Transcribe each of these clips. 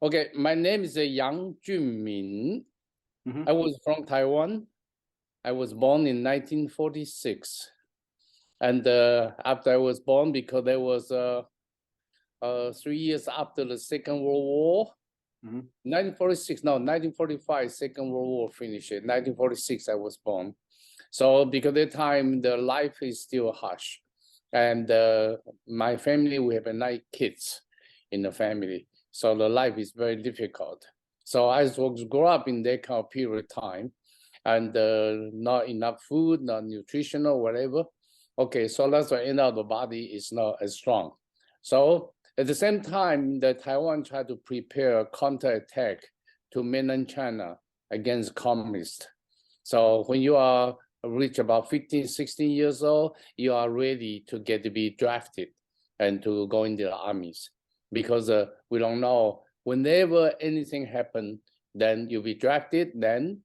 Okay, my name is Yang Jwing-Ming. I was from Taiwan. I was born in 1946. And after I was born, because there was 3 years after the Second World War, 1945, Second World War finished. 1946, I was born. So because at the time, the life is still harsh. And my family, we have 9 kids in the family. So the life is very difficult. So I grew up in that kind of period of time, and not enough food, not nutritional, whatever. Okay, so that's why end up the body is not as strong. So at the same time, the Taiwan tried to prepare a counterattack to mainland China against communists. So when you are reach about 15, 16 years old, you are ready to get to be drafted and to go into the armies, because we don't know, whenever anything happens, then you'll be drafted, then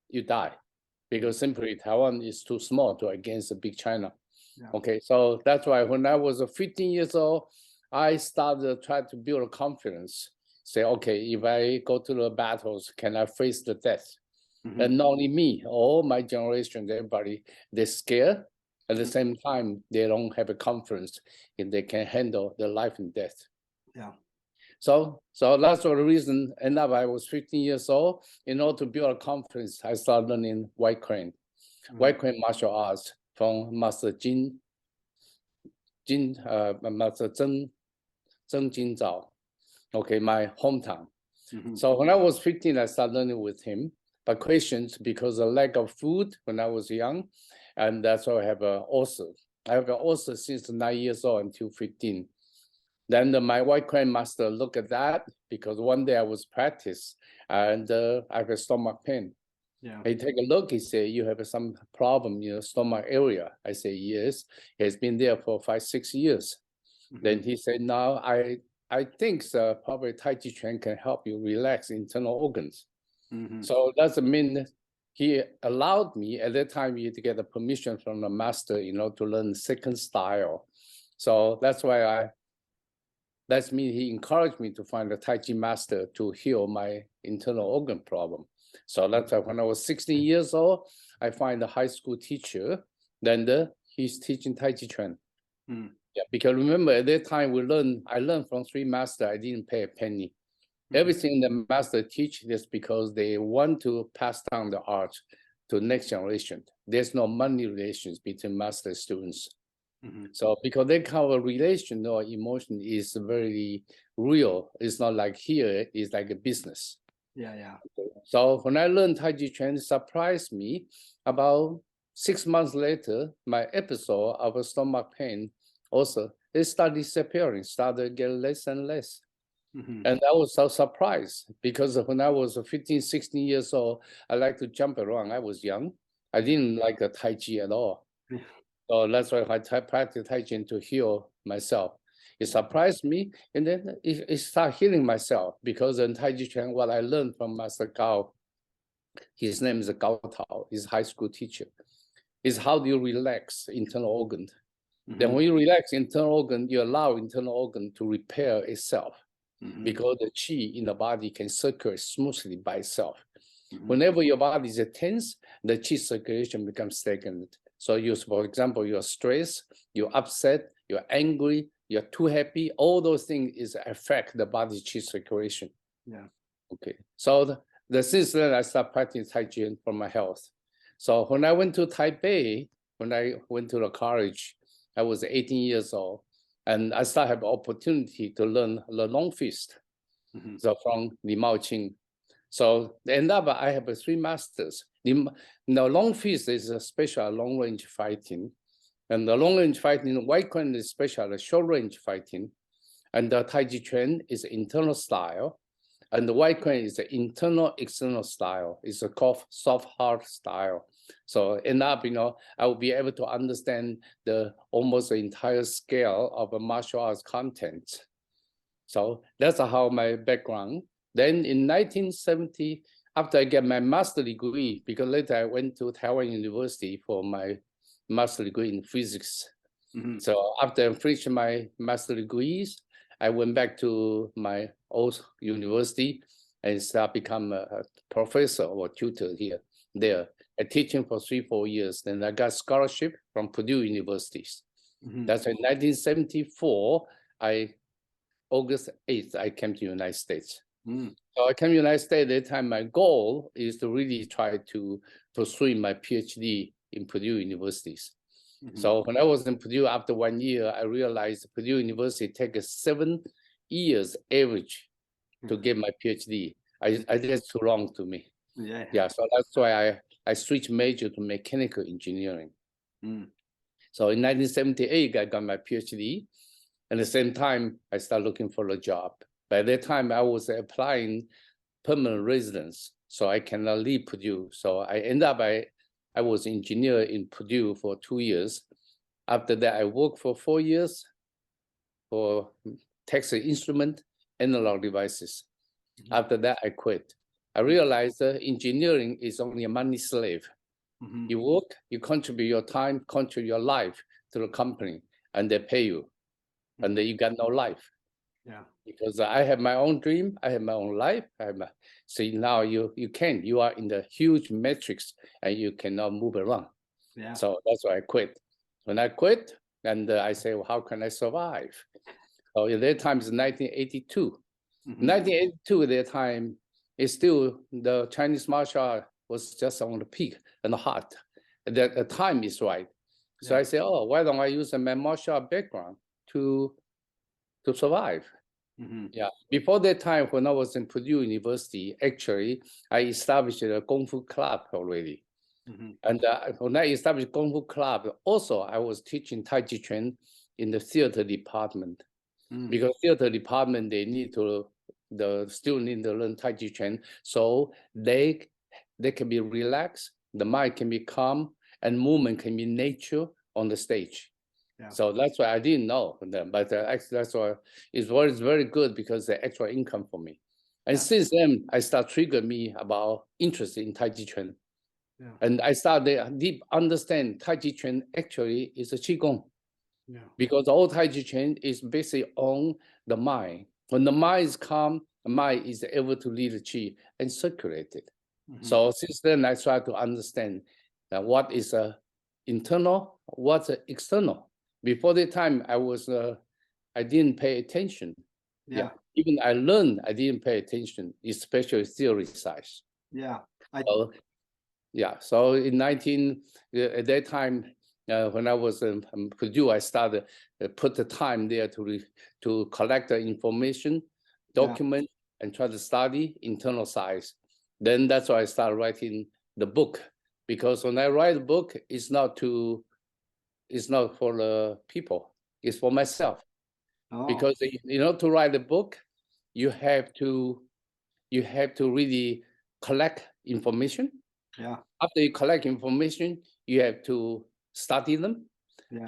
you die, because simply Taiwan is too small to against the big China. Yeah. Okay, so that's why when I was 15 years old, I started trying to build a confidence. Say, okay, if I go to the battles, can I face the death? And not only me, all my generation, everybody, they're scared. At the same time, they don't have a confidence if they can handle the life and death. Yeah. So that's the reason. And now I was 15 years old. In order to build a confidence, I started learning White Crane, White Crane martial arts from Master Master Cheng Gsao. Okay, my hometown. So when I was 15, I started learning with him. But questions because of lack of food when I was young, and that's why I have an ulcer. I have an ulcer since 9 years old until 15. Then my White Crane master looked at that, because one day I was practice and I have a stomach pain. Yeah. He take a look, he said, you have some problem in your stomach area. I say, yes. It's been there for 5, 6 years. Then he said, now I think probably Tai Chi Chuan can help you relax internal organs. So that's mean he allowed me at that time to get the permission from the master, to learn second style. So that's why that's mean he encouraged me to find a Tai Chi master to heal my internal organ problem. So that's why when I was 16 years old, I find a high school teacher. Then he's teaching Tai Chi Chuan. Yeah, because remember at that time I learned from 3 masters. I didn't pay a penny. Everything the master teach is because they want to pass down the art to next generation. There's no money relations between master and students. So because that kind of relation or emotion is very real. It's not like here, it's like a business. Yeah. So when I learned Tai Chi Chuan, it surprised me. About 6 months later, my episode of a stomach pain also, it started disappearing, started getting less and less. And I was so surprised, because when I was 15, 16 years old, I like to jump around. I was young. I didn't like the Tai Chi at all. So that's why I practiced Tai Chi to heal myself. It surprised me, and then it started healing myself, because in Tai Chi Chuan, what I learned from Master Gao, his name is Gao Tao, he's a high school teacher, is how do you relax internal organ. Then when you relax internal organ, you allow internal organ to repair itself. Because the qi in the body can circulate smoothly by itself. Whenever your body is tense, the qi circulation becomes stagnant. So for example, you're stressed, you're upset, you're angry, you're too happy, all those things affect the body's qi circulation. Yeah. Okay. So since then I started practicing Tai Chi for my health. So when I went to Taipei, when I went to the college, I was 18 years old. And I started have opportunity to learn the long fist, so from Limao Qing. So end up I have 3 masters. The long fist is a special long range fighting, and the long range fighting, White Crane is special short range fighting, and the Tai Chi Chuan is internal style, and the White Crane is the internal external style. It's a soft hard style. So end up, I will be able to understand almost the entire scale of a martial arts content. So that's how my background. Then in 1970, after I get my master's degree, because later I went to Taiwan University for my master's degree in physics. So after I finished my master's degrees, I went back to my old university and start become a professor or tutor there. I teaching for 3-4 years. Then I got scholarship from Purdue University. That's in 1974. August 8th, I came to United States. So I came to United States at the time. My goal is to really try to pursue my Ph.D. in Purdue University. So when I was in Purdue, after 1 year, I realized Purdue University takes 7 years average to get my PhD. That's too long to me. Yeah. So that's why I switched major to mechanical engineering. So in 1978, I got my PhD. At the same time, I started looking for a job. By that time, I was applying permanent residence, so I cannot leave Purdue. So I ended up, I was engineer in Purdue for 2 years. After that, I worked for 4 years for Texas Instrument analog devices. After that, I quit. I realized that engineering is only a money slave. You work, you contribute your time, contribute your life to the company, and they pay you. And then you got no life. Because I have my own dream, I have my own life. See, now you are in the huge matrix and you cannot move around. So that's why I quit. When I quit, and I say, well, how can I survive? So at that time, it's 1982. 1982 at that time, it's still the Chinese martial art was just on the peak and hot. The time is right. So I say, oh, why don't I use my martial art background to survive? Yeah. Before that time, when I was in Purdue University, actually, I established a Gongfu club already. And when I established Gongfu club, also I was teaching Tai Chi Chuan in the theater department. Because theater department, the student need to learn Tai Chi Chuan, so they can be relaxed, the mind can be calm, and movement can be nature on the stage. So that's why I didn't know them, but actually that's why it was very good because the extra income for me. And since then, I start trigger me about interest in Tai Chi Chuan. And I started deep understand Tai Chi Chuan actually is a Qigong. Because all Tai Chi Chuan is basically on the mind. When the mind is calm, the mind is able to lead the Qi and circulate it. So since then, I try to understand what is internal, what's external. Before the time, I didn't pay attention. Even I learned, I didn't pay attention, especially theory size. So in at that time, when I was in Purdue, I started put the time there to collect the information, document, and try to study internal science. Then that's why I started writing the book. Because when I write a book, it's not for the people, it's for myself. Because to write a book, you have to really collect information. After you collect information, you have to study them,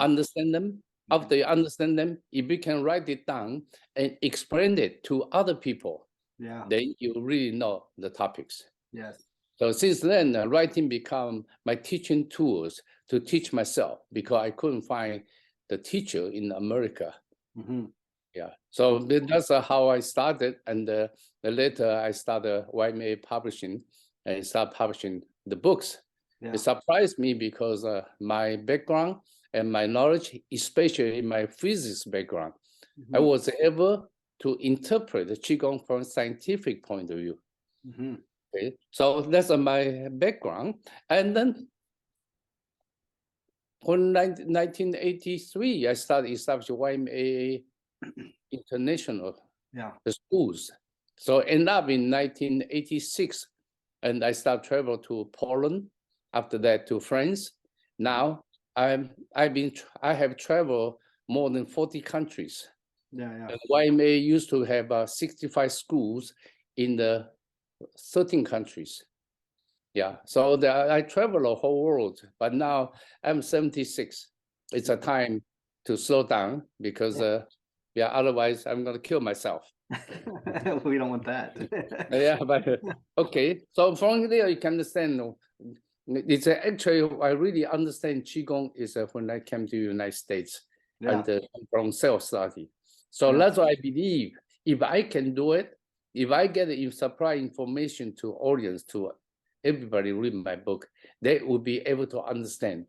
understand them. After you understand them, if you can write it down and explain it to other people, then you really know the topics. So since then, writing become my teaching tools to teach myself because I couldn't find the teacher in America. So that's how I started, and later I started YMA publishing and start publishing the books. It surprised me because my background and my knowledge, especially my physics background, I was able to interpret the Qigong from a scientific point of view. Okay, so that's my background. And then in 1983, I started establishing YMA International, the schools. So end up in 1986, and I start travel to Poland. After that, to France. Now I have traveled more than 40 countries. And YMA used to have 65 schools in the 13 countries. So I travel the whole world, but now I'm 76. It's a time to slow down because otherwise I'm gonna kill myself. We don't want that. But okay. So from there you can understand. It's actually I really understand Qigong is when I came to the United States and from self study. So Yeah. that's why I believe if I can do it, if I get supply information to audience, to everybody read my book, they will be able to understand.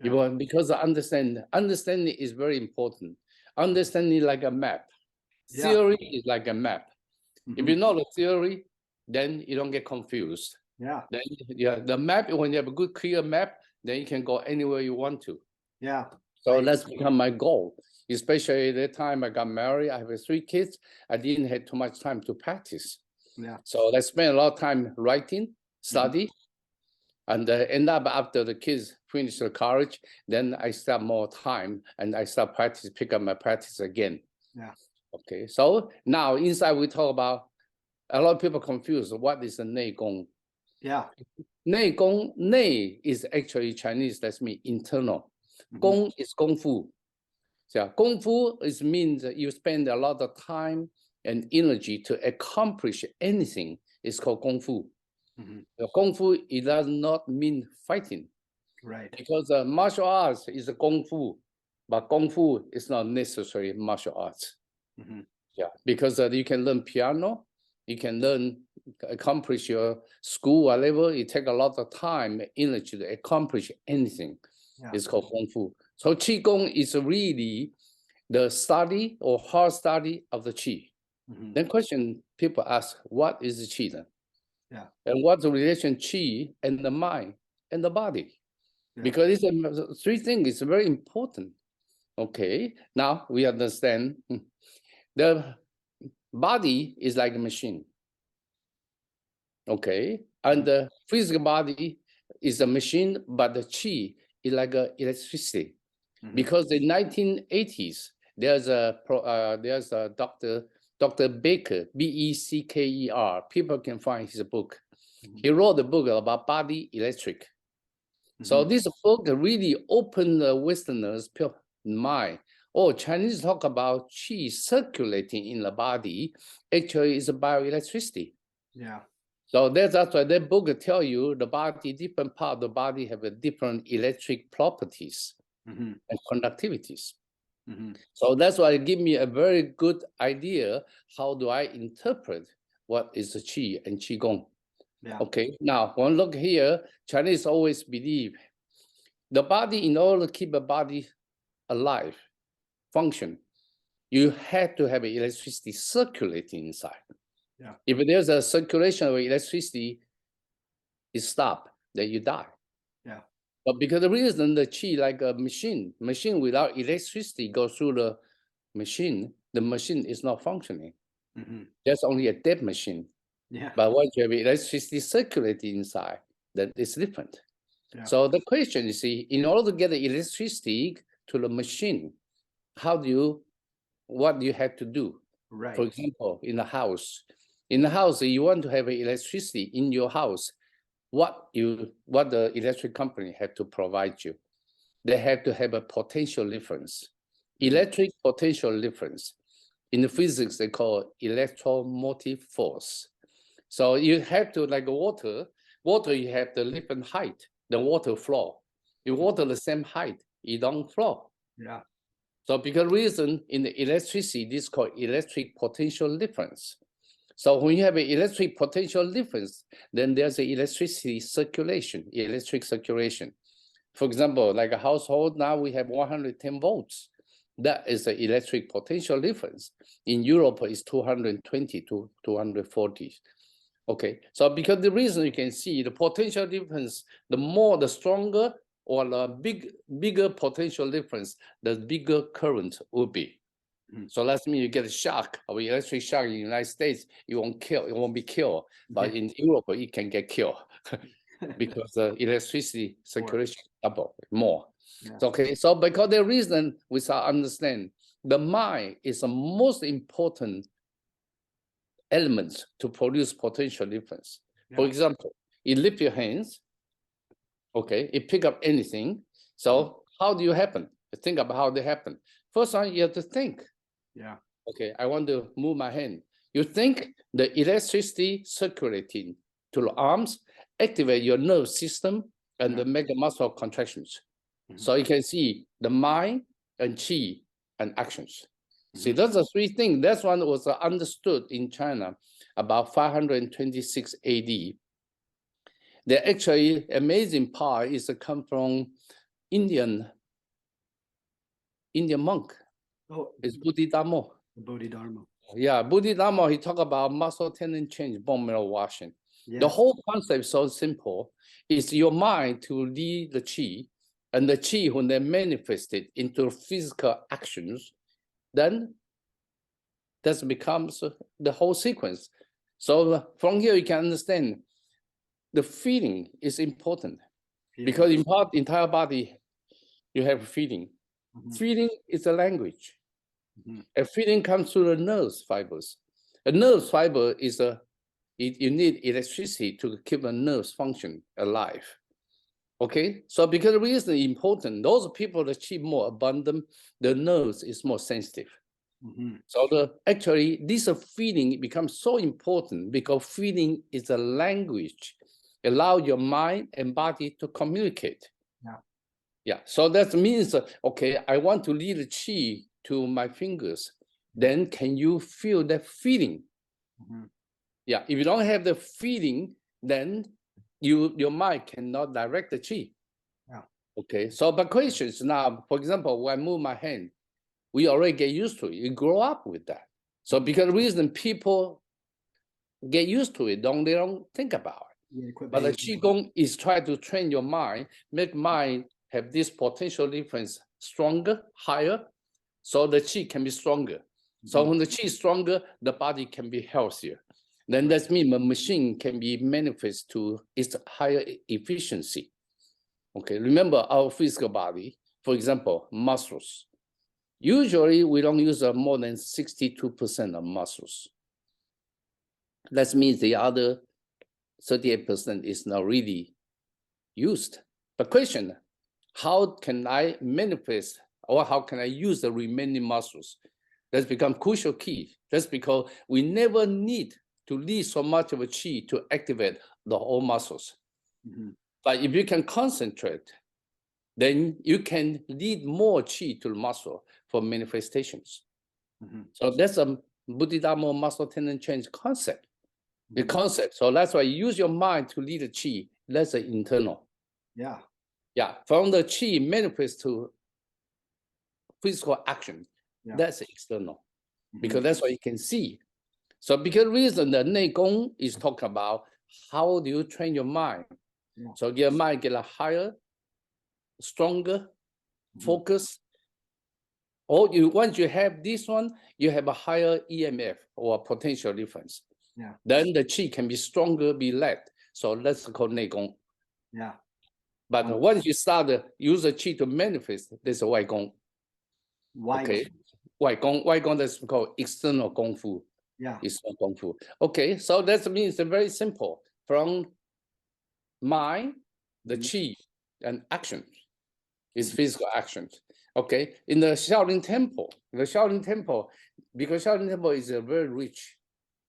Yeah. Because understanding is very important. Understanding like a map. Yeah. Theory is like a map. If Mhm. you know the theory, then you don't get confused. Yeah. Then the map, when you have a good clear map, then you can go anywhere you want to. Yeah. So that's become my goal. Especially the time I got married, I have 3 kids. I didn't have too much time to practice. Yeah. So I spent a lot of time writing, study, and end up after the kids finish the college, then I start more time and I start practice, pick up my practice again. Yeah. Okay, so now inside we talk about, a lot of people confused, what is the Neigong? Yeah. Neigong, Nei is actually Chinese, that's mean internal. Gong is Gongfu. So Gongfu means you spend a lot of time and energy to accomplish anything. It's called Gongfu. Gongfu, it does not mean fighting. Right. Because martial arts is a Gongfu, but Gongfu is not necessarily martial arts. Yeah, because you can learn piano, you can learn, accomplish your school, whatever. It takes a lot of time, energy to accomplish anything. Yeah. It's called Gongfu. So Qigong is really the study or hard study of the Qi. Then question people ask, what is the Qi then? Yeah. And what's the relation Qi and the mind and the body? Yeah. Because it's 3 things is very important. Okay, now we understand the body is like a machine. Okay, and the physical body is a machine, but the Qi is like electricity. Because in 1980s, there's a Dr. Baker, Becker. People can find his book. He wrote a book about body electric. So this book really opened the Westerners' mind. Oh, Chinese talk about qi circulating in the body. Actually, it's bioelectricity. Yeah. So that's why that book tell you the body, different part of the body have a different electric properties and conductivities. So that's why it give me a very good idea. How do I interpret what is the qi and qigong? Yeah. Okay, now when look here, Chinese always believe the body, in order to keep a body alive, function, you have to have electricity circulating inside. Yeah. If there's a circulation of electricity, it stops, then you die. Yeah. But because the reason the qi, like a machine without electricity goes through the machine is not functioning. That's only a dead machine. Yeah. But once you have electricity circulating inside, then it's different. Yeah. So the question is, in order to get the electricity to the machine, what do you have to do? Right. For example, in the house, you want to have electricity in your house. What the electric company have to provide you? They have to have a potential difference, electric potential difference. In the physics, they call electromotive force. So you have to, like water, you have the different height, the water flow. If water the same height, it don't flow. Yeah. So because reason in the electricity, this is called electric potential difference. So when you have an electric potential difference, then there's an electricity circulation, electric circulation. For example, like a household, now we have 110 volts. That is the electric potential difference. In Europe, it's 220 to 240. Okay, so because the reason you can see the potential difference, the stronger or the bigger potential difference, the bigger current will be. So that's mean you get a shock, or electric shock in the United States, it won't be killed. But in Europe, it can get killed because the electricity circulation double more. Yeah. Okay, so because the reason we shall understand, the mind is the most important elements to produce potential difference. Yeah. For example, you lift your hands, okay, you pick up anything. So how do you happen? Think about how they happen. First one, you have to think. Yeah. Okay, I want to move my hand. You think the electricity circulating to the arms activate your nerve system and make the muscle contractions. So you can see the mind and qi and actions. See, those are three things. That one was understood in China about 526 AD. The actually amazing part is come from Indian monk. Oh, It's Bodhidharma. Bodhidharma. Yeah, Bodhidharma, he talk about muscle tendon change, bone marrow washing. Yes. The whole concept is so simple. It's your mind to lead the qi, and the qi, when they manifest it into physical actions, then that becomes the whole sequence. So from here, you can understand the feeling is important. Because in part, entire body, you have feeling. Feeling is a language. A feeling comes through the nerve fibers. A nerve fiber is you need electricity to keep a nerve function alive. Okay, so because the reason is important, those people that achieve more abundant, the nerves is more sensitive. So actually, this feeling becomes so important because feeling is a language, allow your mind and body to communicate. Yeah, so that means, okay, I want to lead the qi to my fingers. Then can you feel that feeling? Yeah, if you don't have the feeling, then your mind cannot direct the qi. Yeah. Okay, so the question is now, for example, when I move my hand, we already get used to it. You grow up with that. So because the reason people get used to it, they don't think about it. But the Qigong is try to train your mind, make mind have this potential difference stronger, higher, so the qi can be stronger. So when the qi is stronger, the body can be healthier. Then that means the machine can be manifest to its higher efficiency. Okay, remember our physical body, for example, muscles. Usually we don't use more than 62% of muscles. That means the other 38% is not really used. But question, how can I manifest or how can I use the remaining muscles? That's become crucial key. That's because we never need to lead so much of a qi to activate the whole muscles. But if you can concentrate, then you can lead more qi to the muscle for manifestations. So that's a Bodhidharma muscle tendon change concept. The concept. So that's why you use your mind to lead the qi. That's the internal. Yeah. Yeah. From the qi manifest to physical action. Yeah. That's external. Because that's what you can see. So because reason the Neigong is talking about how do you train your mind? Yeah. So your mind get a higher, stronger, focus. Or once you have this one, you have a higher EMF or potential difference. Yeah. Then the qi can be stronger, be led. So that's called Neigong. Yeah. But once you start to use the qi to manifest, there's a White Gong. Okay. White Gong, that's called external Gongfu. Yeah. External Gongfu. Okay, so that means very simple. From mind, the qi, and action is physical actions. Okay, in the Shaolin Temple, because Shaolin Temple is very rich.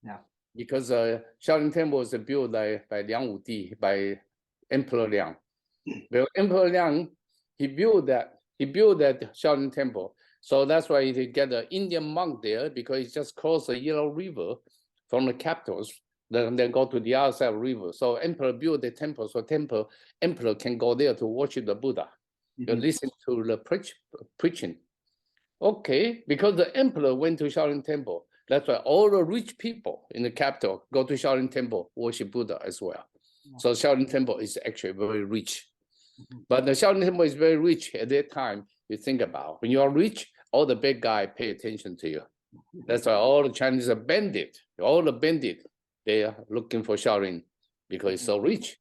Yeah. Because Shaolin Temple was built by Liang Wudi, by Emperor Liang. But Emperor Liang, he built that Shaolin Temple. So that's why he get the Indian monk there, because he just crossed the Yellow River from the capitals, then go to the other side of the river. So Emperor built the temple, so Emperor can go there to worship the Buddha, to listen to the preaching. Okay, because the Emperor went to Shaolin Temple, that's why all the rich people in the capital go to Shaolin Temple, worship Buddha as well. So Shaolin Temple is actually very rich. But the Shaolin Temple is very rich at that time. You think about when you are rich, all the bad guys pay attention to you. That's why all the Chinese are bandit. All the bandit, they are looking for Shaolin because it's so rich.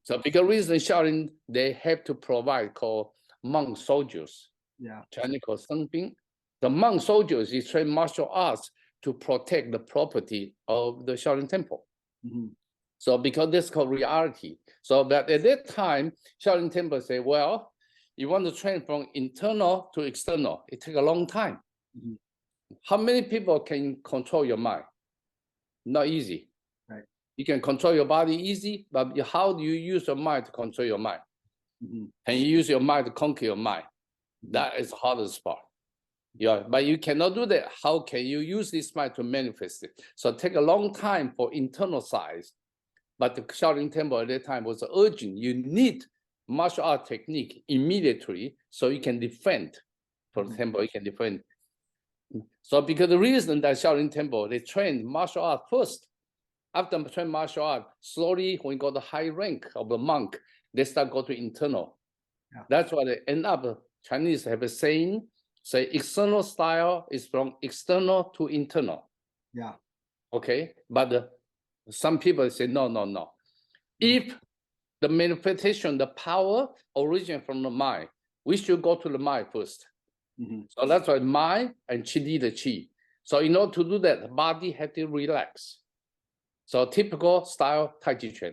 So because reason Shaolin, they have to provide called monk soldiers. Yeah. Chinese called Sengbing. The monk soldiers is train martial arts to protect the property of the Shaolin Temple. So because this is called reality. So that at that time, Shaolin Temple say, well, you want to train from internal to external. It takes a long time. How many people can control your mind? Not easy. Right. You can control your body easy, but how do you use your mind to control your mind? Can you use your mind to conquer your mind? That is the hardest part. Yeah, but you cannot do that. How can you use this mind to manifest it? So take a long time for internal size. But the Shaolin Temple at that time was urgent. You need martial art technique immediately so you can defend. For the temple, you can defend. So because the reason that Shaolin Temple, they train martial art first. After train martial art, slowly when you go to high rank of the monk, they start go to internal. Yeah. That's why they end up, Chinese have a saying, say external style is from external to internal. Yeah. Okay, but some people say, no. If the manifestation, the power origin from the mind, we should go to the mind first. So that's why mind and qi the qi. So in order to do that, the body had to relax. So typical style Tai Chi Chuan.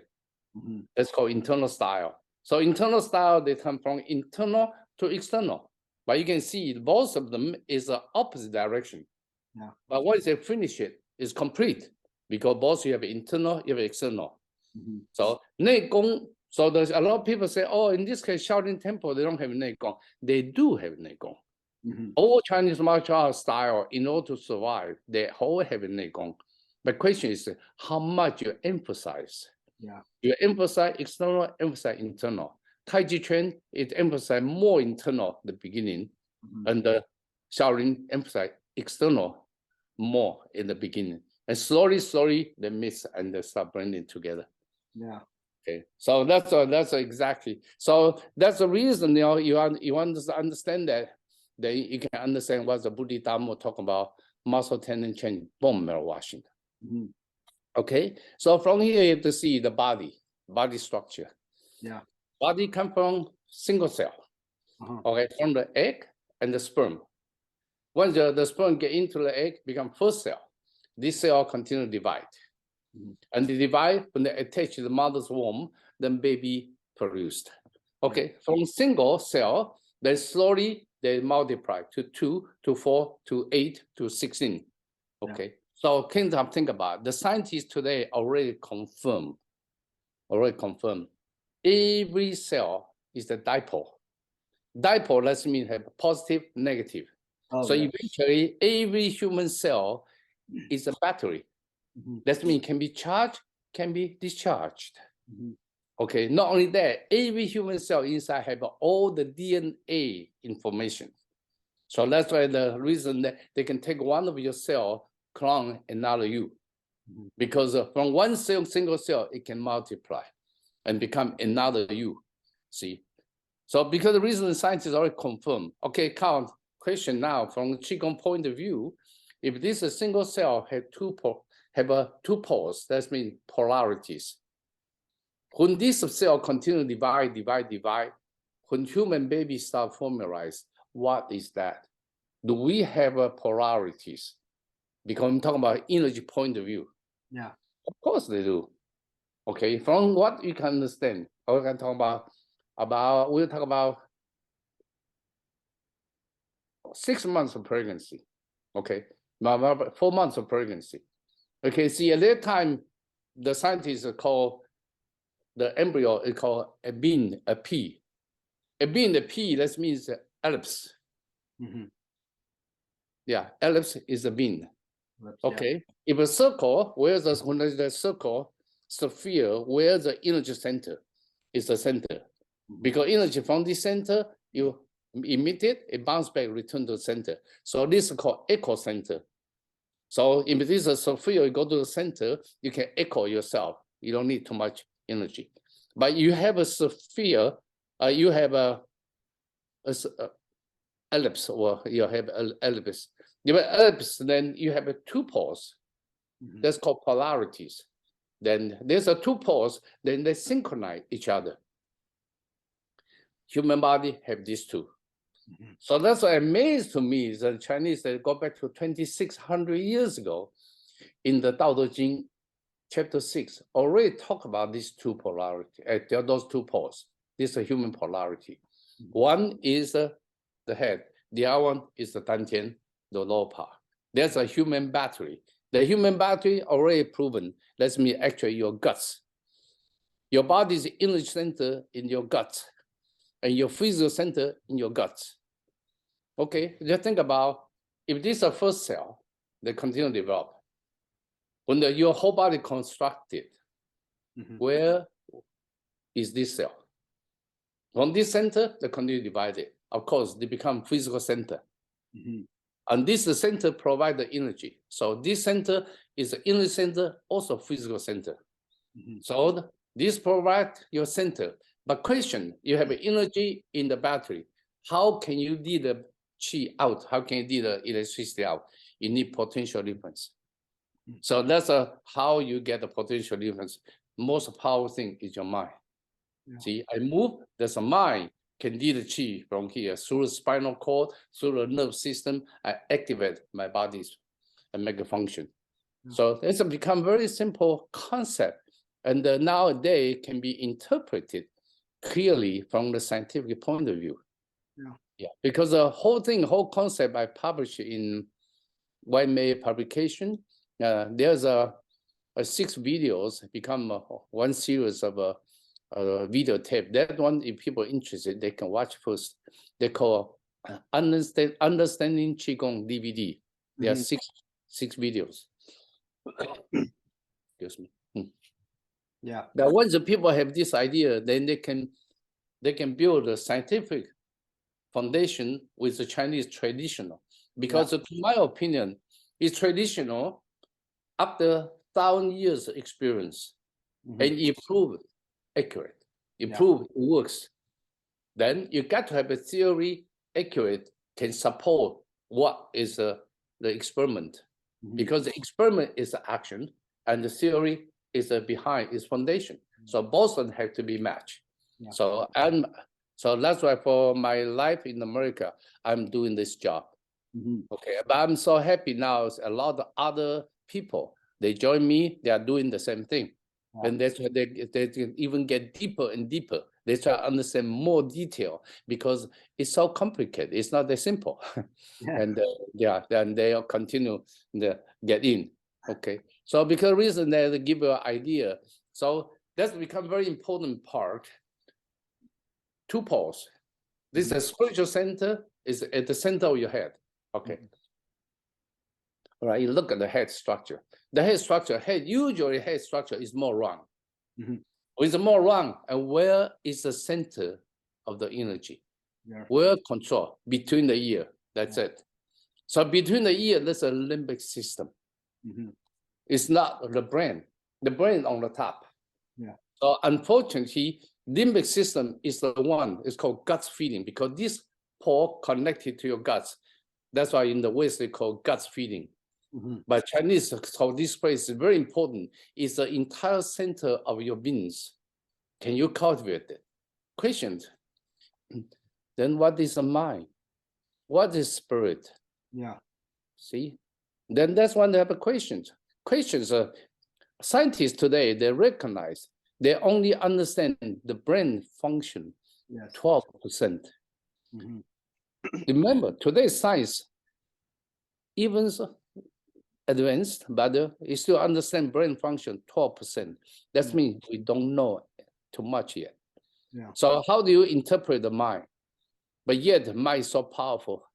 That's called internal style. So internal style, they come from internal to external. But you can see both of them is the opposite direction. Yeah. But once they finish it, it's complete because both you have internal, you have external. So Neigong, so there's a lot of people say, oh, in this case, Shaolin Temple, they don't have Neigong. They do have Neigong. All Chinese martial art style, in order to survive, they all have Neigong. The question is how much you emphasize. Yeah. You emphasize external, emphasize internal. Tai Chi Chuan, it emphasize more internal at the beginning, and the Shaolin emphasize external more in the beginning. And slowly, they mix and they start blending together. Yeah. Okay, so that's exactly. So that's the reason, you want to understand that, then you can understand what the Buddha Dharma talk about muscle tendon change, bone marrow washing. Okay, so from here you have to see the body structure. Yeah. Body come from single cell. Okay, from the egg and the sperm. Once the sperm get into the egg, become first cell. This cell continue to divide. And they divide when they attach to the mother's womb, then baby produced. Okay, from single cell, then slowly they multiply to 2, to 4, to 8, to 16. Okay, so think about it. The scientists today already confirm. Every cell is the dipole. Dipole, that means have positive, negative. So eventually, every human cell is a battery. That means can be charged, can be discharged. Okay, not only that, every human cell inside have all the DNA information. So that's why the reason that they can take one of your cell, clone another you. Because from one cell, single cell, it can multiply and become another you. See? So because the reason the scientists already confirmed. Okay, count question now from Qigong point of view. If this a single cell have two poles, that means polarities. When this cell continue to divide, when human babies start formalize, what is that? Do we have polarities? Because I'm talking about energy point of view. Yeah. Of course they do. Okay, from what you can understand, we can talk we'll talk about 6 months of pregnancy. Okay, 4 months of pregnancy. Okay, see at that time, the scientists call the embryo is called a bean, a pea. A bean, a pea, that means ellipse. Yeah, ellipse is a bean. Okay, if a circle, when there's the circle, sphere, where the energy center is the center. Because energy from the center, you emit it, it bounce back, return to the center. So this is called echo center. So if this is a sphere, you go to the center, you can echo yourself. You don't need too much energy. But you have a sphere, you have a ellipse, or you have an ellipse. You have ellipse, then you have 2 poles. That's called polarities. Then there's a 2 poles, then they synchronize each other. Human body have these 2. So that's what amazed to me is the Chinese, they go back to 2,600 years ago in the Tao Te Ching, chapter 6, already talk about these 2 polarity, those 2 poles. This is a human polarity. One is the head, the other one is the dantian, the lower part. There's a human battery. The human battery already proven, that's mean actually your guts. Your body's energy center in your guts, and your physical center in your guts. Okay, just think about if this is a first cell, they continue to develop. When your whole body constructed, where is this cell? From this center, they continue divided. Of course, they become physical center. And this center provides the energy. So this center is the energy center, also physical center. So this provides your center. But question, you have energy in the battery. How can you get the chi out? How can you get the electricity out? You need potential difference. So that's how you get the potential difference. Most powerful thing is your mind. See, I move, there's a mind can lead the chi from here through the spinal cord, through the nerve system. I activate my bodies and make a function. So it's become very simple concept, and nowadays can be interpreted clearly from the scientific point of view. Because the whole thing, whole concept I published in White Crane publication. There's a 6 videos become one series of a video tape. That one, if people are interested, they can watch first. They call Understanding Qigong DVD. There are six videos. Excuse me. Yeah. Now, once the people have this idea, then they can build a scientific foundation with the Chinese traditional. Because to my opinion, it's traditional after 1,000 years of experience and improve accurate, improve works. Then you got to have a theory accurate can support what is the experiment, because the experiment is the action and the theory is behind its foundation. So both of them have to be matched. So that's why for my life in America, I'm doing this job. Okay, but I'm so happy now. A lot of other people, they join me. They are doing the same thing, and that's why they can even get deeper and deeper. They try to understand more detail because it's so complicated. It's not that simple. And then they'll continue to get in. Okay, so because reason they give you an idea, so that's become very important part. 2 poles. This is a spiritual center is at the center of your head. Okay. All right, you look at the head structure. The head structure, usually head structure is more round. With more round, and where is the center of the energy? Where control? Between the ear. That's it. So between the ear, there's a limbic system. It's not the brain. The brain is on the top. So unfortunately, limbic system is the one, it's called guts feeling, because this pole connected to your guts. That's why in the West they call guts feeling. But Chinese, so this place is very important. It's the entire center of your beings. Can you cultivate it? Questions. Then what is the mind? What is spirit? See? Then that's when they have a questions. Questions are, scientists today, they recognize they only understand the brain function 12%. Remember, today's science, even advanced, but you still understand brain function 12%. That means we don't know too much yet. So how do you interpret the mind? But yet the mind is so powerful.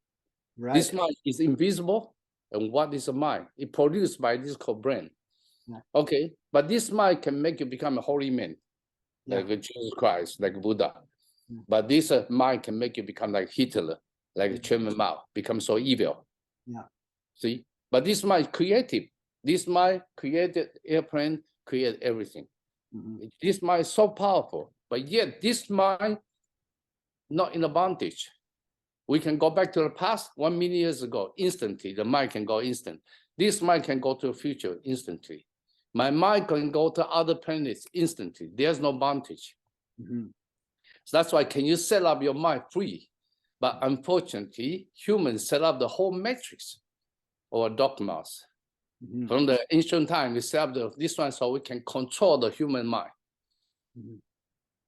This mind is invisible. And what is the mind? It's produced by this called brain. Okay, but this mind can make you become a holy man, like Jesus Christ, like Buddha. But this mind can make you become like Hitler, like Chairman Mao, become so evil. See, but this mind is creative. This mind created airplane, created everything. This mind is so powerful, but yet this mind not in advantage. We can go back to the past 1 million years ago, instantly. The mind can go instant. This mind can go to the future instantly. My mind can go to other planets instantly. There's no advantage. So that's why can you set up your mind free? But unfortunately, humans set up the whole matrix or dogmas. From the ancient time, we set up this one so we can control the human mind.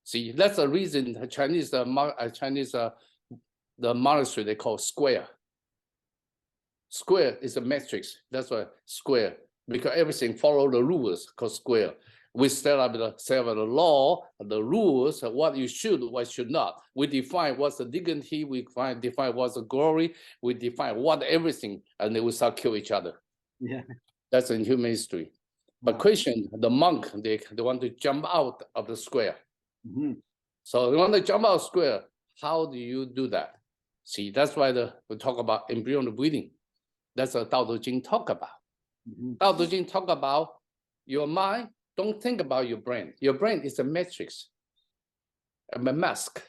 See, that's the reason the Chinese, the monastery they call square. Square is a matrix. That's why square, because everything follow the rules called square. We set up the law, the rules, what you should, what should not. We define what's the dignity, we define what's the glory, we define what everything, and then we start kill each other. Yeah. That's in human history. But question, the monk, they want to jump out of the square. So they want to jump out square. How do you do that? See, that's why we talk about embryonic breathing. That's what Dao De Jing talk about. Dao De Jing talk about your mind. Don't think about your brain. Your brain is a matrix, a mask.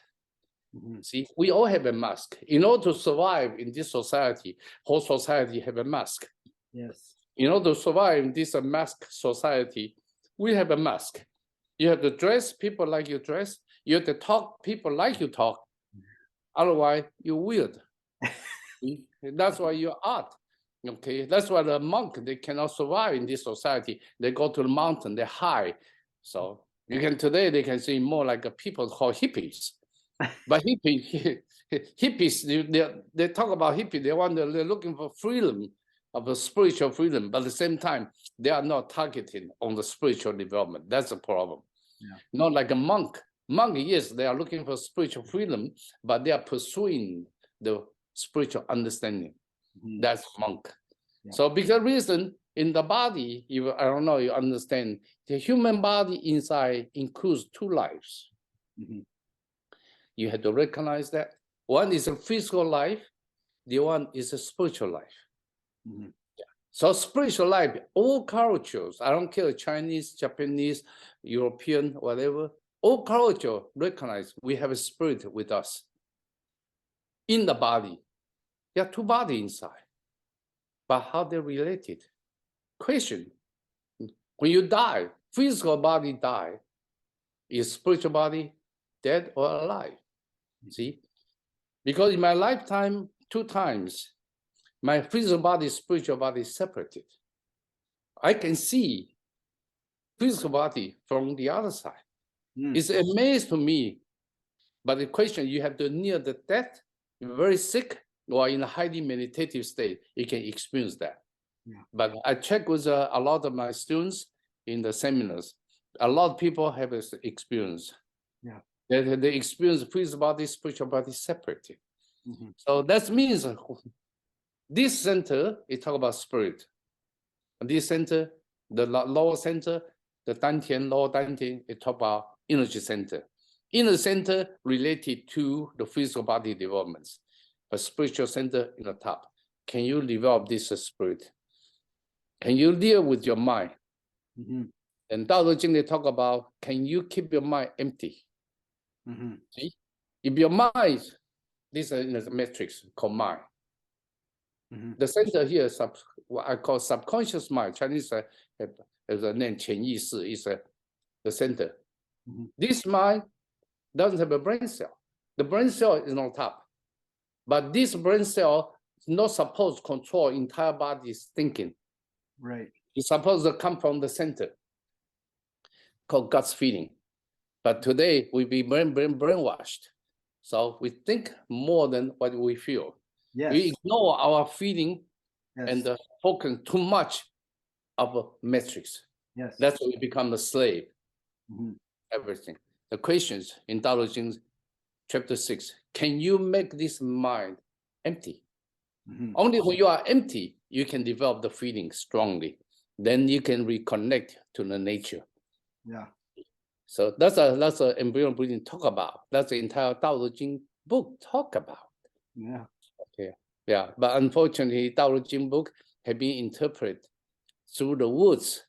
See, we all have a mask. In order to survive in this society, whole society have a mask. Yes. In order to survive in this mask society, we have a mask. You have to dress people like you dress. You have to talk people like you talk. Otherwise, you're weird. That's why you're art. Okay, that's why the monk, they cannot survive in this society. They go to the mountain, they hide. So today they can see more like a people called hippies. But hippies, they talk about hippie, they're looking for freedom, of a spiritual freedom, but at the same time, they are not targeted on the spiritual development. That's the problem. Yeah. Not like a monk. Monk, yes, they are looking for spiritual freedom, but they are pursuing the spiritual understanding. That's monk. Yeah. So because reason in the body, I don't know, you understand, the human body inside includes two lives. You have to recognize that. One is a physical life, the one is a spiritual life. Yeah. So spiritual life, all cultures, I don't care, Chinese, Japanese, European, whatever, all culture recognize we have a spirit with us in the body. There are two bodies inside, but how they're related? Question, when you die, physical body die, is spiritual body dead or alive? See? Because in my lifetime, 2 times, my physical body, spiritual body separated. I can see physical body from the other side. It's amazing to me. But the question, you have to near the death, you're very sick, or in a highly meditative state, you can experience that. Yeah. But I check with a lot of my students in the seminars. A lot of people have this experience. Yeah. They experience physical body, spiritual body separated. So that means this center, it talk about spirit. This center, the lower center, the Dantian, lower Dantian, it talk about energy center. Inner center related to the physical body developments, but spiritual center in the top. Can you develop this spirit? Can you deal with your mind? And Dao De Jing, they talk about, can you keep your mind empty? See? If your mind, this is a matrix called mind. The center here is what I call subconscious mind. Chinese has a name, 潜意识, is the center. This mind doesn't have a brain cell. The brain cell is on top. But this brain cell is not supposed to control entire body's thinking. Right. It's supposed to come from the center, called God's feeling. But today we be brainwashed. So we think more than what we feel. Yes. We ignore our feeling and focus too much of a matrix. Yes. That's why we become a slave. Everything. The questions in Dao De Jing chapter 6, can you make this mind empty? Only when you are empty, you can develop the feeling strongly. Then you can reconnect to the nature. Yeah. So that's a embryonic breathing talk about. That's the entire Dao De Jing book talk about. Yeah. Okay. Yeah. But unfortunately, Dao De Jing book have been interpreted through the words,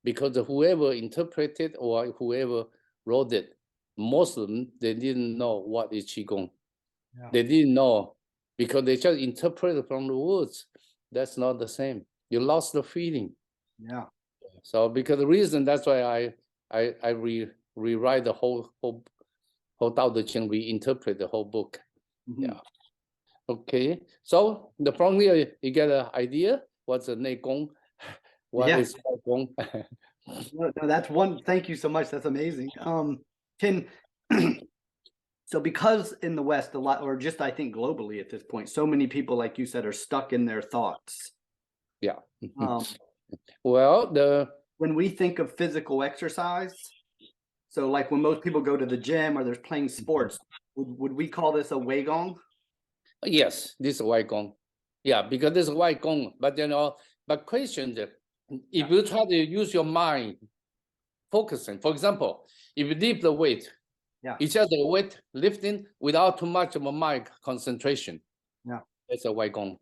because whoever interpreted or whoever wrote it, most of them, they didn't know what is Qigong. Yeah. They didn't know because they just interpreted from the words. That's not the same. You lost the feeling. Yeah. So because the reason, that's why I rewrite the whole Dao De Jing, reinterpret the whole book. Yeah. Okay. So from here you get an idea what's the Neigong, what is Qigong. No, that's one. Thank you so much. That's amazing. So because in the West, a lot, or just I think globally at this point, so many people, like you said, are stuck in their thoughts. Yeah. Well, when we think of physical exercise, so like when most people go to the gym or they're playing sports, would we call this a Weigong? Yes, this is White Gong. Yeah, because this is White Gong. But but question that if you try to use your mind focusing, for example, if you lift the weight, it's just the weight lifting without too much of a mind concentration. Yeah. It's a White Gong.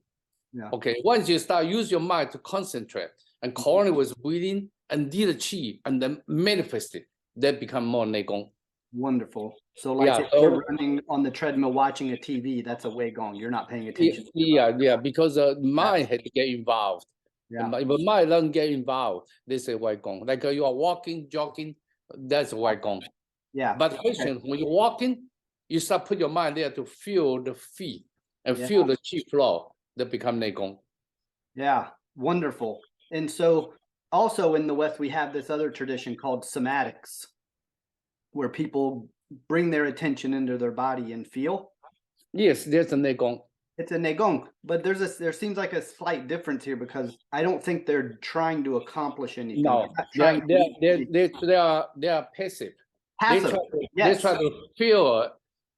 Yeah. Okay, once you start use your mind to concentrate and coordinate with breathing and lead the chi and then manifest it, that become more Neigong. Wonderful. So like if you're running on the treadmill watching a TV, that's a Weigong. You're not paying attention. Yeah, because mind had to get involved. Yeah. If the mind doesn't get involved, this is White Gong. Like you are walking, jogging, that's White Gong. Yeah. But question, when you're walking, you start put your mind there to feel the feet and feel the chi flow. That become Neigong. Yeah, wonderful. And so also in the West, we have this other tradition called Somatics, where people bring their attention into their body and feel. Yes, there's a Neigong. It's a Neigong, but there seems like a slight difference here because I don't think they're trying to accomplish anything. No, they are passive. Passive. They try to feel,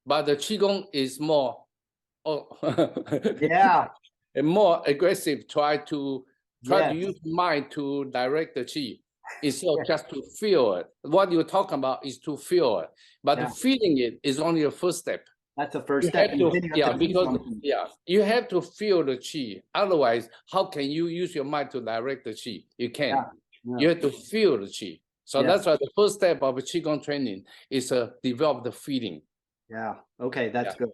but the Qigong is more and more aggressive, try to use mind to direct the chi instead of just to feel it. What you're talking about is to feel it, but the feeling it is only the first step. That's the first step. You have to feel the chi. Otherwise, how can you use your mind to direct the chi? You can't. You have to feel the chi. So that's why the first step of Qigong training is to develop the feeling. Yeah. Okay, that's good.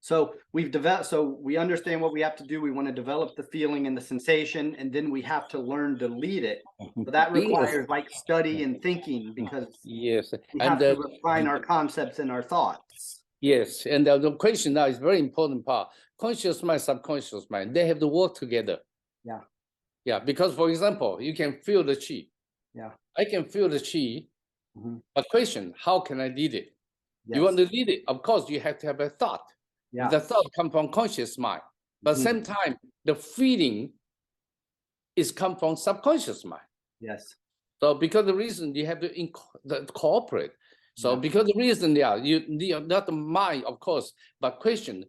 So we've developed, so we understand what we have to do. We want to develop the feeling and the sensation, and then we have to learn to lead it. So that requires like study and thinking because we have to refine our concepts and our thoughts. Yes, and the question now is very important part. Conscious mind, subconscious mind, they have to work together. Yeah. Yeah, because for example, you can feel the chi. Yeah. I can feel the chi, but question, how can I lead it? Yes. You want to lead it, of course, you have to have a thought. Yeah. The thought comes from conscious mind. But at the same time, the feeling is come from subconscious mind. Yes. So because the reason you have to cooperate. So because the reason, you not the mind, of course, but question,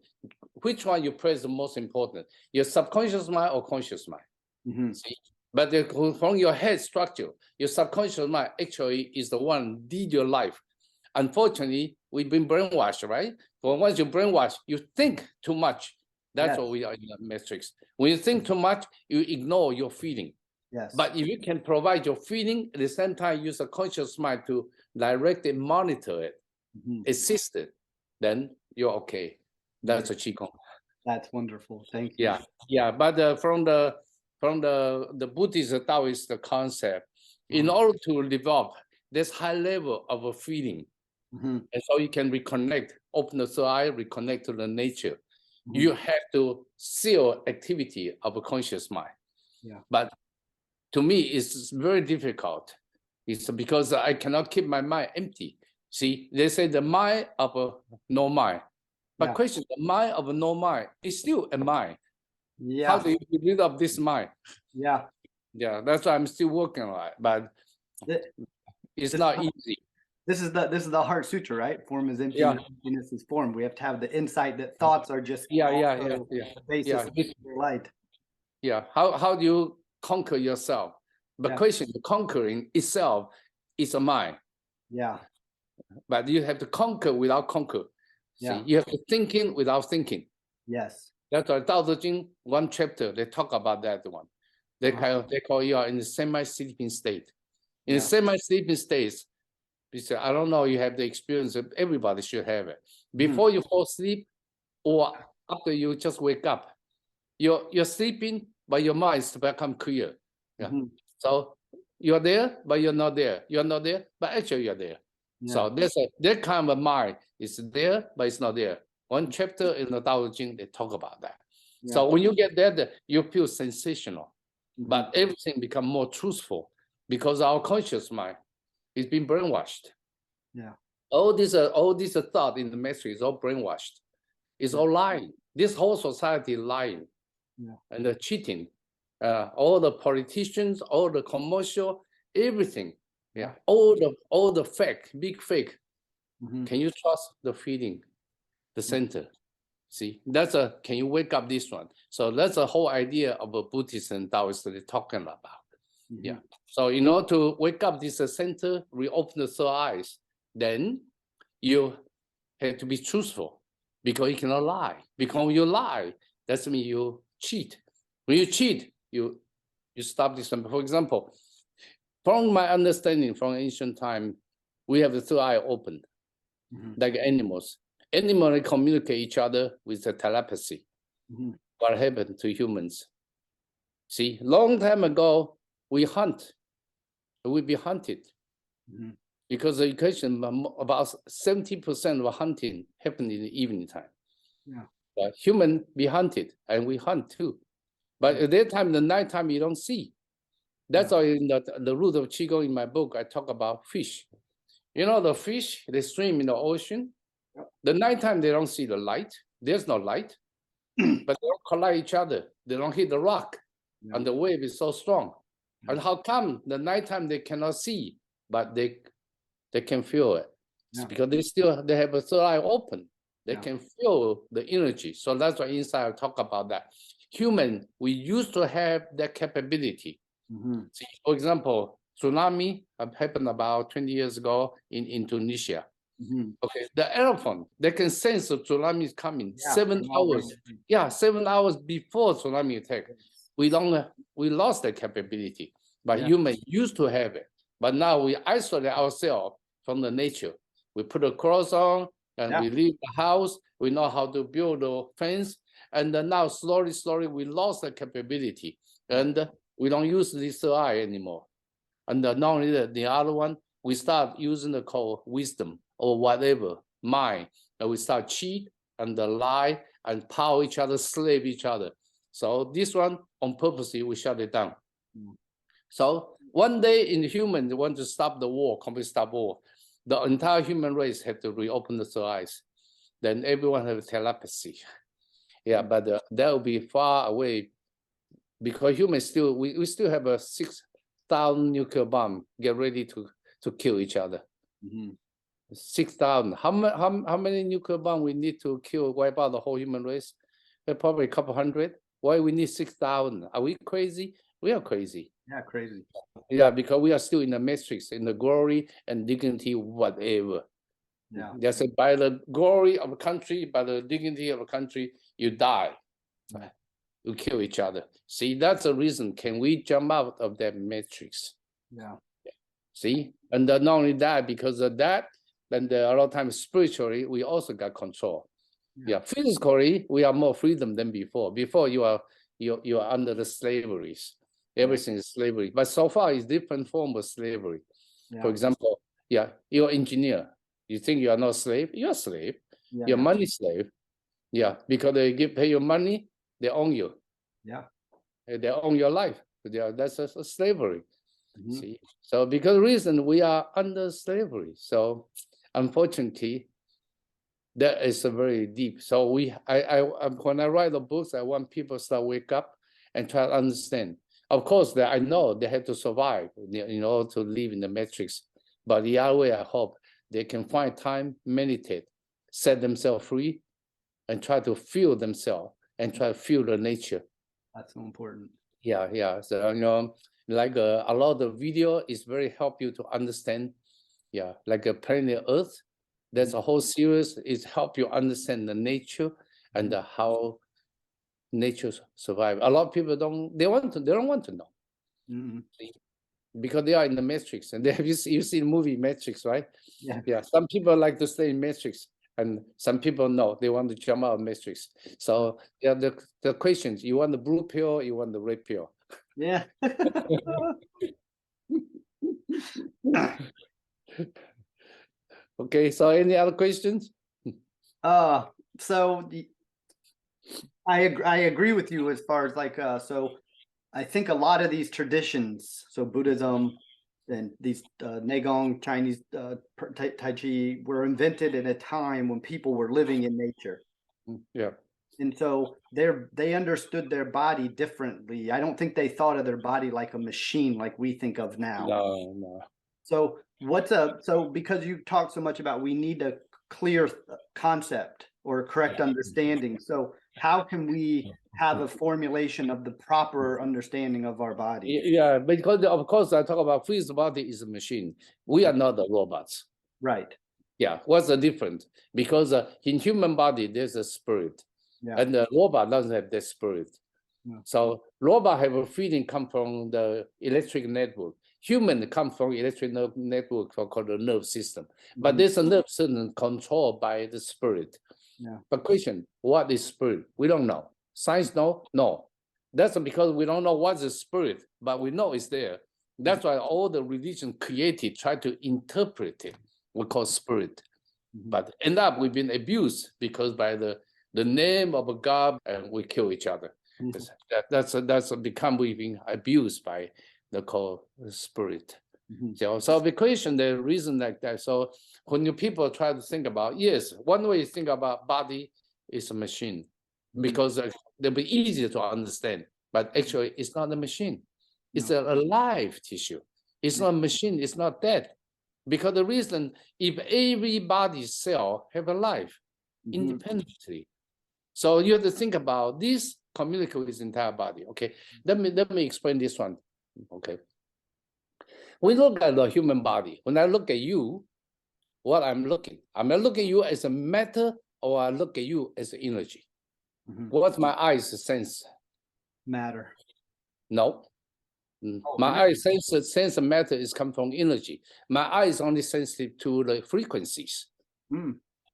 which one you place the most important? Your subconscious mind or conscious mind? See? But from your head structure, your subconscious mind actually is the one lead your life. Unfortunately, we've been brainwashed, right? But once you brainwash, you think too much. That's what we are in the matrix. When you think too much, you ignore your feeling. Yes. But if you can provide your feeling, at the same time use a conscious mind to direct and monitor it, assist it, then you're okay. That's a Qigong. That's wonderful. Thank you. Yeah. But from the Buddhist Taoist concept, in order to develop this high level of a feeling, and so you can reconnect, open the third eye, reconnect to the nature. You have to seal activity of a conscious mind. Yeah. But to me, it's very difficult. It's because I cannot keep my mind empty. See, they say the mind of a no mind. But question, the mind of a no mind is still a mind. Yeah. How do you get rid of this mind? Yeah. Yeah, that's why I'm still working on it. But it's not easy. This is the Heart Sutra, right? Form is emptiness, emptiness is form. We have to have the insight that thoughts are just the basis of light. Yeah. How do you conquer yourself? But question, conquering itself is a mind. Yeah. But you have to conquer without conquer. See, you have to thinking without thinking. Yes. That's why Tao Te Ching, one chapter, they talk about that one. They call you are in the semi-sleeping state. In the semi-sleeping state, I don't know, you have the experience that everybody should have it. Before you fall asleep or after you just wake up, you're sleeping, but your mind is become clear. Yeah. So you're there, but you're not there. You're not there, but actually you're there. So that kind of mind is there, but it's not there. One chapter in the Tao Te Ching, they talk about that. So when you get there, you feel sensational, but everything become more truthful because our conscious mind is being brainwashed. Yeah. All this thought in the matrix is all brainwashed. It's all lying. This whole society is lying and cheating. all the politicians, all the commercial, everything. Yeah, all the fake, big fake. Can you trust the feeling, the center? See, that's can you wake up this one? So that's the whole idea of a Buddhist and Taoist they're talking about. Yeah. So in order to wake up this center, reopen the third eyes, then you have to be truthful because you cannot lie. Because when you lie, that means you cheat. When you cheat, you stop this one. For example, from my understanding from ancient time, we have the third eye open, like animals. Animals communicate each other with the telepathy. What happened to humans? See, long time ago, we hunt. We be hunted. Because the equation, about 70% of hunting happened in the evening time. But human be hunted, and we hunt too. But at that time, the nighttime, you don't see. That's why in the root of Qigong in my book, I talk about fish. You know, the fish, they swim in the ocean. The nighttime, they don't see the light. There's no light. But they don't collide each other. They don't hit the rock. And the wave is so strong. And how come the nighttime they cannot see, but they can feel it? It's because they have a third eye open. They can feel the energy. So that's why inside I talk about that. Human, we used to have that capability. See, for example, tsunami happened about 20 years ago in Indonesia. Okay, the elephant, they can sense the tsunami is coming 7 hours. 7 hours before tsunami attack. We lost that capability, but humans used to have it. But now we isolate ourselves from the nature. We put a cross on and we leave the house. We know how to build a fence. And then now slowly, we lost the capability. And we don't use this third eye anymore. And not only that, the other one, we start using the called wisdom or whatever, mind. And we start cheat and lie and power each other, slave each other. So this one, on purpose, we shut it down. So one day in human, they want to stop the war, completely stop war. The entire human race had to reopen the third eyes. Then everyone have telepathy. But that will be far away because humans still, we still have a 6,000 nuclear bomb, get ready to kill each other. 6,000. How many nuclear bombs we need to wipe out the whole human race? Probably a couple hundred. Why we need 6,000? Are we crazy? We are crazy. Yeah, crazy. Yeah, because we are still in the matrix, in the glory and dignity, whatever. They say by the glory of a country, by the dignity of a country, you die. You kill each other. See, that's the reason. Can we jump out of that matrix? See, and not only that, because of that, then a lot of times spiritually, we also got control. Physically, we are more freedom than before. Before you are under the slaveries. Everything is slavery. But so far, it's different form of slavery. For example, you're an engineer. You think you are not a slave? You're a slave. You're a money slave. Because they pay you money, they own you. They own your life. That's a slavery. See? So because reason we are under slavery. So unfortunately, that is a very deep. So when I write the books, I want people to start wake up and try to understand. Of course, I know they have to survive in order to live in the matrix. But the other way, I hope they can find time, meditate, set themselves free, and try to feel themselves and try to feel the nature. That's so important. So like a lot of video is very help you to understand. Like a planet Earth. There's a whole series is help you understand the nature and how nature survive. A lot of people they don't want to know. Because they are in the matrix, and you see the movie Matrix, right? Some people like to stay in matrix, and some people no, they want to jump out of matrix. So the questions: you want the blue pill, you want the red pill? Okay, so any other questions? So I agree with you as far as like so I think a lot of these traditions, so Buddhism and these Neigong Chinese Tai Chi were invented in a time when people were living in nature. And so they understood their body differently. I don't think they thought of their body like a machine like we think of now. No. So because you talk so much about we need a clear concept or a correct understanding. So how can we have a formulation of the proper understanding of our body? Yeah, because of course I talk about physical body is a machine. We are not the robots. Right. Yeah, what's the difference? Because in human body, there's a spirit. Yeah. And the robot doesn't have that spirit. Yeah. So robot have a feeling come from the electric network. Human come from electric network called the nerve system. But there's a nerve system controlled by the spirit. Yeah. But question, what is spirit? We don't know. Science know? No. That's because we don't know what's the spirit, but we know it's there. That's why all the religion created try to interpret it. We call spirit. But end up we've been abused because by the name of a God, and we kill each other. That's become we've been abused by the call spirit. So the question, the reason like that. So when you people try to think about, yes, one way you think about body is a machine, because they'll be easier to understand. But actually, it's not a machine. It's a alive tissue. It's not a machine. It's not dead. Because the reason, if every body cell have a life independently, so you have to think about this communicate with the entire body. Okay, let me explain this one. Okay, we look at the human body. When I look at you, what I'm looking at you as a matter, or I look at you as energy. What's my eyes sense? Matter. No. My eyes sense matter is come from energy. My eye is only sensitive to the frequencies.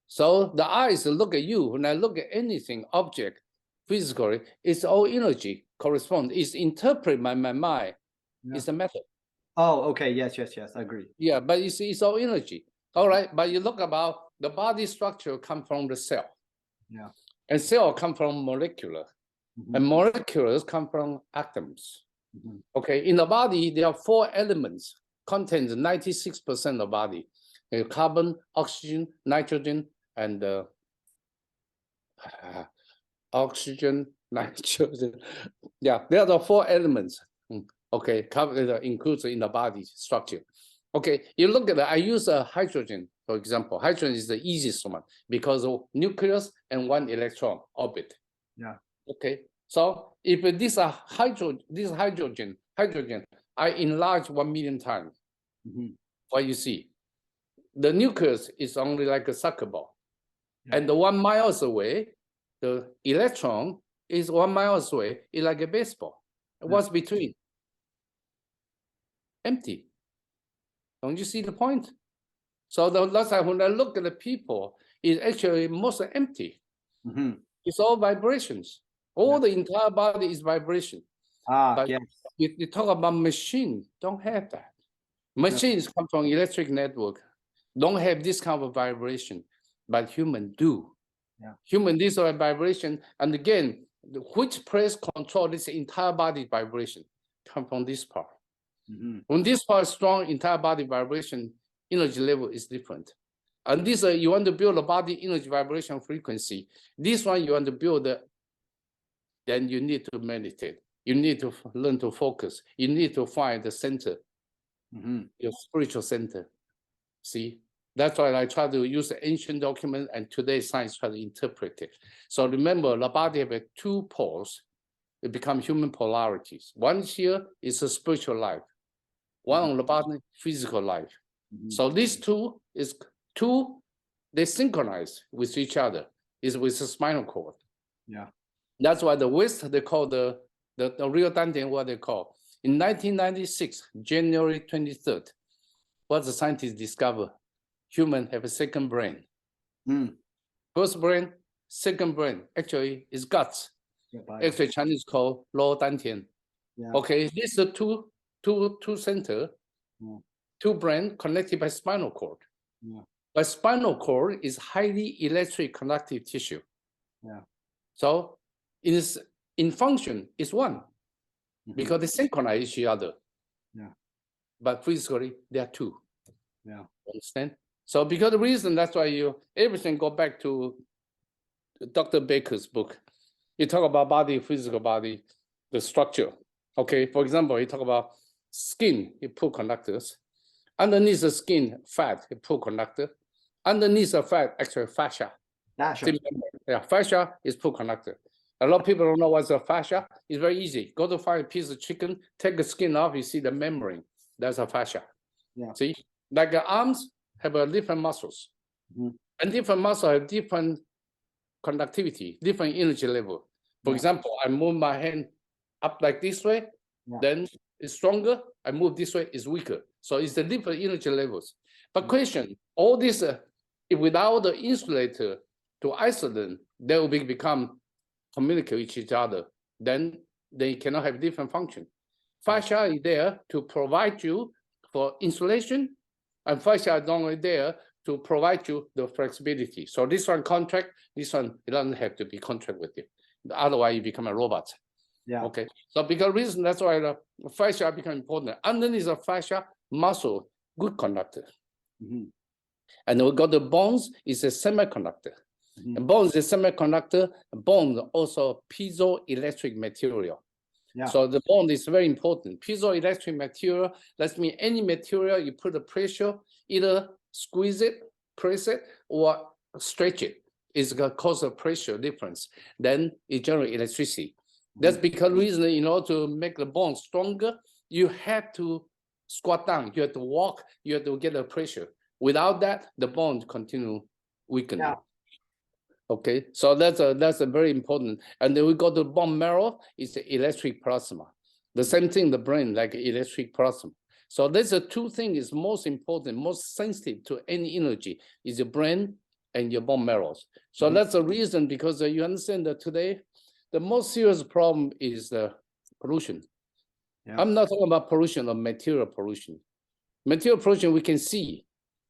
So the eyes look at you. When I look at anything, object, physically, it's all energy correspond. It's interpreted by my mind. It's a matter. Oh, okay. Yes. I agree. Yeah, but it's all energy. All right, but you look about the body structure come from the cell. Yeah. And cell come from molecular. And molecules come from atoms. Okay, in the body, there are 4 elements, contains 96% of body. Carbon, oxygen, nitrogen, and oxygen, nitrogen. Yeah, there are the 4 elements. Okay, includes in the body structure. Okay, you look at it, I use a hydrogen, for example. Hydrogen is the easiest one because of nucleus and 1 electron orbit. Yeah. Okay. So if this hydrogen, I enlarge 1 million times. What you see, the nucleus is only like a soccer ball, and the 1 mile away, the electron is 1 mile away. It's like a baseball. What's between? Empty. Don't you see the point? So that's why when I look at the people, it's actually mostly empty. It's all vibrations. All the entire body is vibration. But you talk about machine, don't have that. Machines come from electric network, don't have this kind of vibration, but human do. Human, this are vibration, and again, which place control this entire body vibration come from this part. When this part is strong, entire body vibration, energy level is different. And this, you want to build a body energy vibration frequency. This one you want to build, then you need to meditate. You need to learn to focus. You need to find the center, your spiritual center. See, that's why I try to use the ancient document, and today's science try to interpret it. So remember, the body have 2 poles. It become human polarities. One here is a spiritual life. One on the body, physical life. So these two, they synchronize with each other, is with the spinal cord. That's why the West, they call the real Dantian, what they call. In 1996, January 23rd, what the scientists discovered, humans have a second brain. First brain, second brain, actually is guts. Actually, Chinese call low Dantian. Okay, this is two center, 2 brain connected by spinal cord. But spinal cord is highly electric conductive tissue. So in function, it's 1 because they synchronize each other. But physically, they are 2. Understand? So because the reason, that's why everything go back to Dr. Baker's book. you talk about body, physical body, the structure. Okay, for example, you talk about skin, you put conductors. Underneath the skin, fat, you put conductor. Underneath the fat, actually fascia. Fascia. Yeah, fascia is put conductor. A lot of people don't know what's a fascia. It's very easy. Go to find a piece of chicken, take the skin off, you see the membrane. That's a fascia. Yeah. See, like the arms have different muscles. And different muscles have different conductivity, different energy level. For example, I move my hand up like this way, then it's stronger. I move this way, it's weaker. So it's the different energy levels. But question, all this, if without the insulator to isolate them, they will become communicate with each other. Then they cannot have different function. Fascia is there to provide you for insulation, and fascia is only there to provide you the flexibility. So this one contract, this one it doesn't have to be contract with you. Otherwise, you become a robot. Yeah. Okay. So because reason that's why the fascia become important. Underneath the fascia, muscle, good conductor. And we got the bones is a semiconductor. And bones is a semiconductor. Bones also piezoelectric material. Yeah. So the bone is very important. Piezoelectric material, that means any material you put the pressure, either squeeze it, press it, or stretch it. It's going to cause a pressure difference. Then it generates electricity. That's because reason, in order to make the bone stronger, you have to squat down, you have to walk, you have to get the pressure. Without that, the bone continue weakening. Yeah. Okay, so that's a very important. And then we go to bone marrow, it's the electric plasma. The same thing, the brain, like electric plasma. So there's a two things is most important, most sensitive to any energy is your brain and your bone marrows. So that's the reason, because you understand that today, the most serious problem is pollution. Yeah. I'm not talking about pollution of material pollution. Material pollution we can see.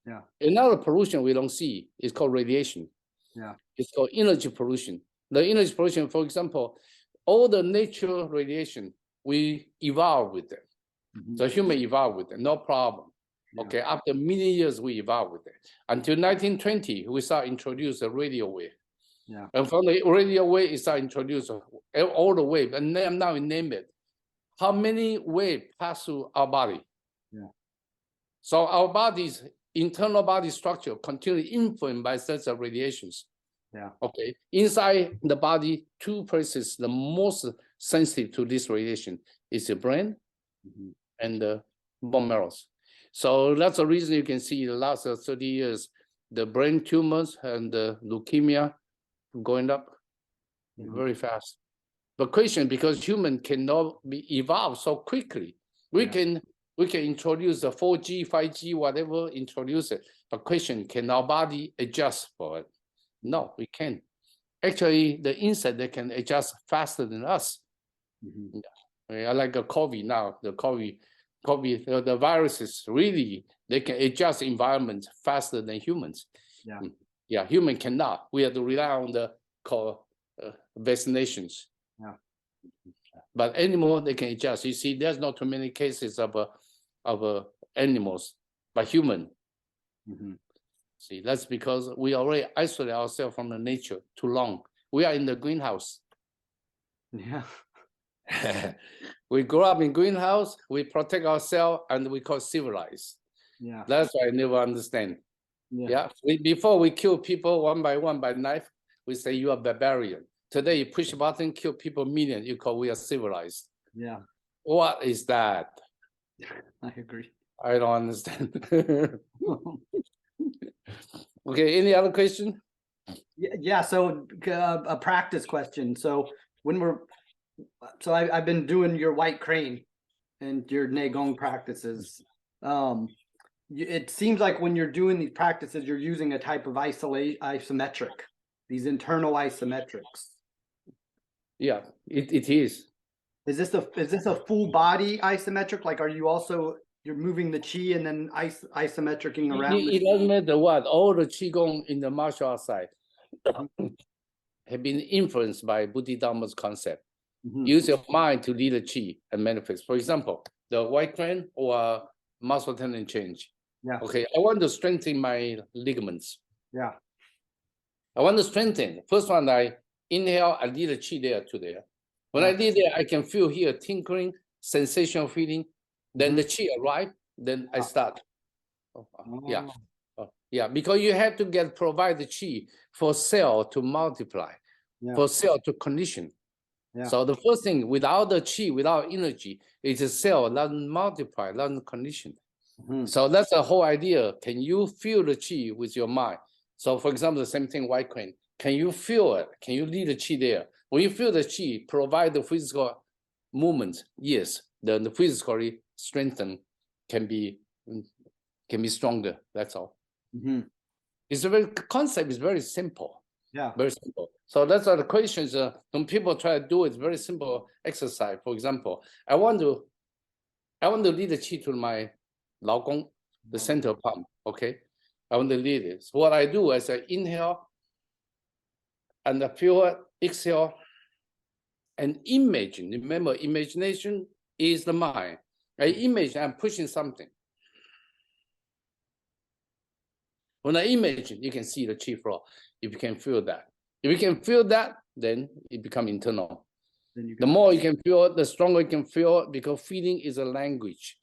Yeah. Another pollution we don't see is called radiation. Yeah. It's called energy pollution. The energy pollution, for example, all the natural radiation, we evolve with them. So human evolved with it, no problem. Yeah. Okay, after many years, we evolved with it. Until 1920, we start introduce a radio wave. Yeah. And from the radio wave, it started introduce all the wave, and now we name it. How many waves pass through our body? Yeah. So our body's internal body structure continually influenced by such radiations. Yeah. Okay. Inside the body, two places the most sensitive to this radiation is the brain and the bone marrows. So that's the reason you can see the last 30 years, the brain tumors and the leukemia going up very fast. But question, because human cannot be evolved so quickly, we can introduce the 4G, 5G, whatever, introduce it. But question, can our body adjust for it? No, we can't. Actually, the insect, they can adjust faster than us. I like a COVID now, the COVID, the viruses really, they can adjust environment faster than humans. Yeah, yeah, human cannot. We have to rely on the vaccinations. Yeah. But animal, they can adjust. You see, there's not too many cases of animals, but human. See, that's because we already isolate ourselves from the nature too long. We are in the greenhouse. Yeah. We grow up in greenhouse, we protect ourselves, and we call civilized. Yeah. That's why I never understand. Yeah. Before we kill people one by one by knife, we say you are barbarian. Today you push a button, kill people million, you call we are civilized. Yeah. What is that? I agree. I don't understand. Okay, any other question? Yeah, so a practice question. So I've been doing your White Crane and your Neigong practices. It seems like when you're doing these practices, you're using a type of isometric, these internal isometrics. Yeah, it is. Is this a full body isometric? Like, are you also you're moving the chi and then isometricing around? It doesn't matter what. All the Qigong in the martial arts side have been influenced by Bodhidharma's concept. Use your mind to lead the chi and manifest. For example, the White Crane or muscle tendon change. Yeah. Okay, I want to strengthen my ligaments. Yeah. I want to strengthen. First one, I inhale, I lead the qi there to there. When I lead there, I can feel here tinkling, sensational feeling. Then the qi arrive, then I start. Yeah, because you have to provide the qi for cell to multiply, for cell to condition. So the first thing, without the qi, without energy, is a cell doesn't multiply, doesn't condition. So that's the whole idea. Can you feel the qi with your mind? So for example, the same thing, White Crane. Can you feel it? Can you lead the qi there? When you feel the qi, provide the physical movement. Yes, the physically strengthen can be stronger. That's all. It's a concept is very simple. Yeah, very simple. So that's why the questions. When people try to do it, it's very simple exercise. For example, I want to lead the qi to my Lao Gong, the center palm. Okay, I want to lead it. So what I do is I inhale and I feel it, exhale, and imagine. Remember, imagination is the mind. I imagine I'm pushing something. When I imagine, you can see the qi flow. If you can feel that. If you can feel that, then it becomes internal. The more you can feel it, the stronger you can feel it, because feeling is a language.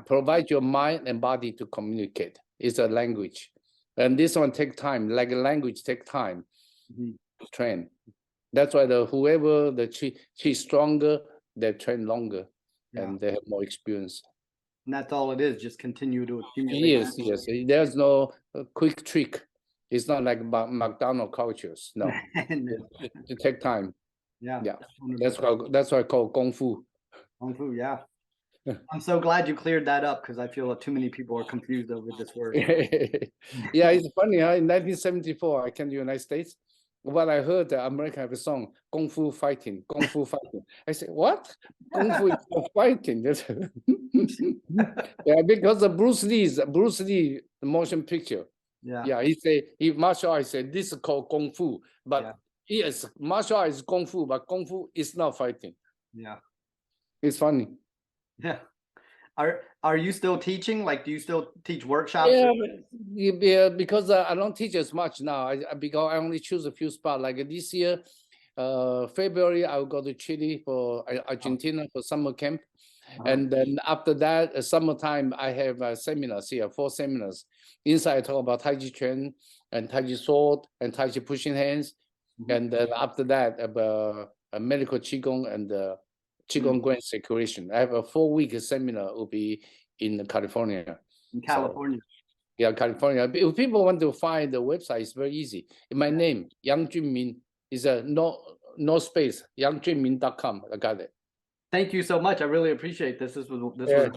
Provide your mind and body to communicate. It's a language. And this one takes time, like a language takes time to train. That's why whoever the qi is stronger, they train longer and they have more experience. And that's all it is, just continue to accumulate. Yes. There's no quick trick. It's not like McDonald's cultures. No, it takes time. Yeah. That's why I call Gongfu. Gongfu, yeah. I'm so glad you cleared that up, because I feel like too many people are confused over this word. Yeah, it's funny. In 1974, I came to the United States. What I heard, America have a song, Kung Fu Fighting, Kung Fu Fighting. I said, what? Kung Fu is for fighting. Yeah, because the Bruce Lee, the motion picture. Yeah, he martial arts said this is called Kung Fu. But yes, martial arts is Kung Fu, but Kung Fu is not fighting. Yeah. It's funny. Yeah. Are you still teaching? Like, do you still teach workshops? Yeah, because I don't teach as much now. Because I only choose a few spots. Like this year, February, I will go to Chile for Argentina for summer camp. And then after that, summertime, I have seminars here, 4 seminars. Inside, I talk about Tai Chi Chuan and Tai Chi Sword and Tai Chi Pushing Hands. And then after that, about medical Qigong and Qigong Grand Circulation. I have a 4-week seminar will be in California. In California. So, yeah, California. If people want to find the website, it's very easy. My name, Yang Jwing-Ming, is no space, yangjwingming.com. I got it. Thank you so much. I really appreciate this. This was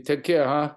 take care, huh?